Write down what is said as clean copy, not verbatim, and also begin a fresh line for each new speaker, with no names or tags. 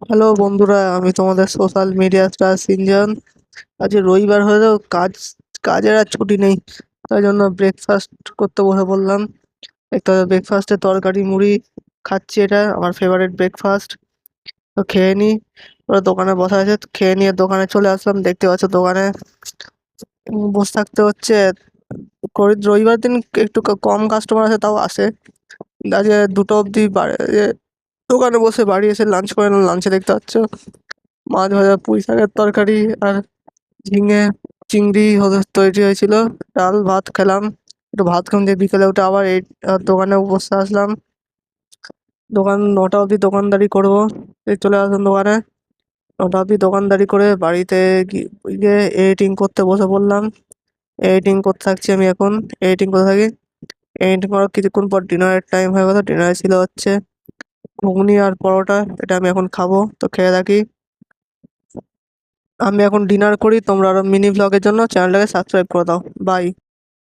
Hello বন্ধুরা, আমি তোমাদের সোশ্যাল মিডিয়া স্টার সিনজন। আজ রবিবার হলেও কাজের আর ছুটি নেই, তাই জন্য ব্রেকফাস্ট করতে বসে পড়লাম। একটা ব্রেকফাস্টে তরকারি মুড়ি খাচ্ছি, এটা আমার ফেভারিট ব্রেকফাস্ট। তো খেয়ে নিই। ওরা দোকানে বসা আছে, তো খেয়ে নিয়ে দোকানে চলে আসলাম। দেখতে পাচ্ছ দোকানে বসে থাকতে হচ্ছে। রবিবার দিন একটু কম কাস্টমার আছে, তাও আসে। আজকে 2টো অবধি দোকানে বসে বাড়ি এসে লাঞ্চ করে নিলাম। লাঞ্চে দেখতে পাচ্ছ মাছ ভাজা, পুঁই শাকের তরকারি আর ঝিঙে চিংড়ি তৈরি হয়েছিল। ডাল ভাত খেলাম। একটু ভাত খেলাম দিয়ে বিকেলে উঠে আবার এই দোকানে বসে আসলাম। দোকান 9টা অবধি দোকানদারি করবো। এই চলে আসলাম দোকানে। 9টা অবধি দোকানদারি করে বাড়িতে গিয়ে এডিটিং করতে বসে পড়লাম। এডিটিং করতে থাকছি আমি এখন। এডিটিং করতে থাকি। এডিটিং করার কিছুক্ষণ পর ডিনারের টাইম হয়ে গেল। ডিনারে ছিল হচ্ছে ঘুগনি আর পরোটা। এটা আমি এখন খাবো, তো খেয়ে থাকি। আমি এখন ডিনার করি। তোমরা আরো মিনি ব্লগের জন্য চ্যানেলটাকে সাবস্ক্রাইব করে দাও। বাই।